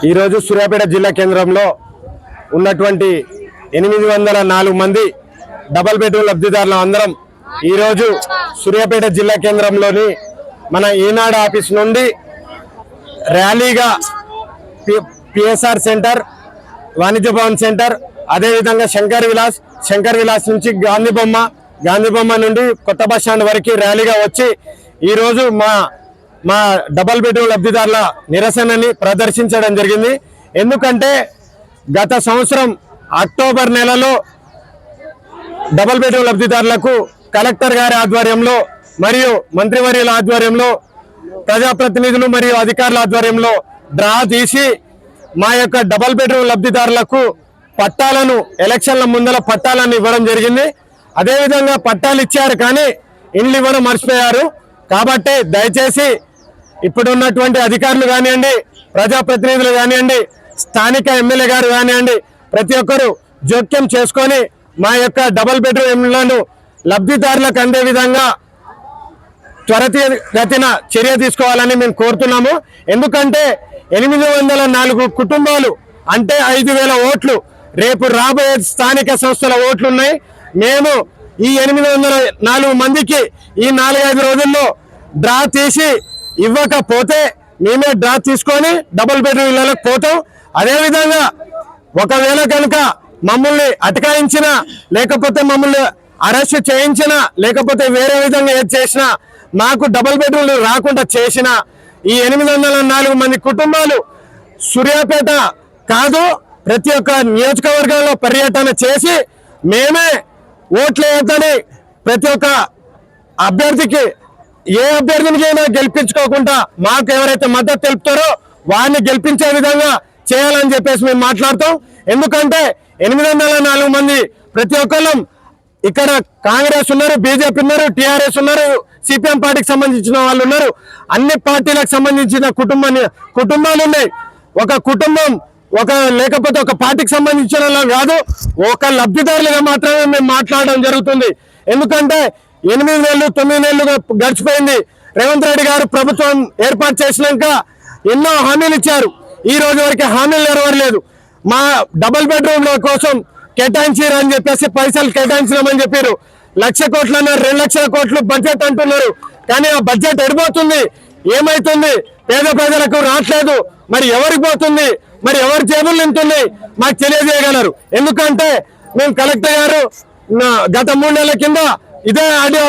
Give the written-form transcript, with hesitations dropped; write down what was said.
ఈరోజు సూర్యాపేట జిల్లా కేంద్రంలో ఉన్నటువంటి 804 మంది డబుల్ బెడ్రూమ్ లబ్ధిదారులు అందరం ఈరోజు సూర్యాపేట జిల్లా కేంద్రంలోని మన ఈనాడు ఆఫీస్ నుండి ర్యాలీగా పిఎస్ఆర్ సెంటర్, వాణిజ్య భవన్ సెంటర్, అదేవిధంగా శంకర్ విలాస్ నుంచి గాంధీ బొమ్మ నుండి కొత్త బస్ స్టాండ్ వరకు ర్యాలీగా వచ్చి ఈరోజు మా డబుల్ బెడ్రూమ్ లబ్ధిదారుల నిరసనని ప్రదర్శించడం జరిగింది. ఎందుకంటే గత సంవత్సరం అక్టోబర్ నెలలో డబుల్ బెడ్రూమ్ లబ్ధిదారులకు కలెక్టర్ గారి ఆధ్వర్యంలో మరియు మంత్రివర్యుల ఆధ్వర్యంలో ప్రజాప్రతినిధులు మరియు అధికారుల ఆధ్వర్యంలో డ్రా తీసి మా యొక్క డబుల్ బెడ్రూమ్ లబ్ధిదారులకు పట్టాలను ఎలక్షన్ల ముందర పట్టాలను ఇవ్వడం జరిగింది. అదేవిధంగా పట్టాలు ఇచ్చారు కానీ ఇండ్లు ఇవ్వడం మర్చిపోయారు. కాబట్టి దయచేసి ఇప్పుడున్నటువంటి అధికారులు కానివ్వండి, ప్రజాప్రతినిధులు కానివ్వండి, స్థానిక ఎమ్మెల్యే గారు కానివ్వండి, ప్రతి ఒక్కరూ జోక్యం చేసుకొని మా యొక్క డబుల్ బెడ్రూమ్ ఇళ్లను లబ్ధిదారులకు అందే విధంగా త్వరితగతిన చర్య తీసుకోవాలని మేము కోరుతున్నాము. ఎందుకంటే 804 కుటుంబాలు అంటే 5000 ఓట్లు రేపు రాబోయే స్థానిక సంస్థల ఓట్లు ఉన్నాయి. మేము ఈ 804 మందికి ఈ 4-5 రోజుల్లో డ్రా తీసి ఇవ్వకపోతే మేమే డ్రా తీసుకొని డబుల్ బెడ్రూమ్ ఇళ్లకు పోతాం. అదేవిధంగా ఒకవేళ కనుక మమ్మల్ని అటకాయించినా, లేకపోతే మమ్మల్ని అరెస్ట్ చేయించినా, లేకపోతే వేరే విధంగా ఏది చేసినా, మాకు డబుల్ బెడ్రూమ్లు రాకుండా చేసిన ఈ 804 మంది కుటుంబాలు సూర్యాపేట కాదు ప్రతి ఒక్క నియోజకవర్గంలో పర్యటన చేసి మేమే ఓట్లు వేయొద్దని ప్రతి ఒక్క అభ్యర్థికి ఏ అభ్యర్థినికైనా గెలిపించుకోకుండా మాకు ఎవరైతే మద్దతు తెలుపుతారో వారిని గెలిపించే విధంగా చేయాలని చెప్పేసి మేము మాట్లాడతాం. ఎందుకంటే 804 మంది ప్రతి ఒక్కళ్ళం ఇక్కడ కాంగ్రెస్ ఉన్నారు, బీజేపీ ఉన్నారు, టీఆర్ఎస్ ఉన్నారు, సిపిఎం పార్టీకి సంబంధించిన వాళ్ళు ఉన్నారు, అన్ని పార్టీలకు సంబంధించిన కుటుంబాలు ఉన్నాయి. ఒక కుటుంబం లేకపోతే ఒక పార్టీకి సంబంధించిన కాదు, ఒక లబ్ధిదారులుగా మాత్రమే మేము మాట్లాడడం జరుగుతుంది. ఎందుకంటే 8 నెలలు 9 నెలలుగా గడిచిపోయింది. రేవంత్ రెడ్డి గారు ప్రభుత్వం ఏర్పాటు చేసినాక ఎన్నో హామీలు ఇచ్చారు. ఈ రోజు వరకు హామీలు నెరవేరలేదు. మా డబుల్ బెడ్రూమ్ల కోసం కేటాయించారని చెప్పేసి పైసలు కేటాయించినామని చెప్పారు. 1,00,000 కోట్లు అన్నారు, 2 లక్షల కోట్లు బడ్జెట్ అంటున్నారు. కానీ ఆ బడ్జెట్ ఎడిపోతుంది, ఏమైతుంది? పేద ప్రజలకు రావట్లేదు. మరి ఎవరికి పోతుంది? మరి ఎవరి జేబులు నింటుంది? మాకు తెలియజేయగలరు. ఎందుకంటే మేము కలెక్టర్ గారు గత 3 నెలల కింద ఇదే ఆడియో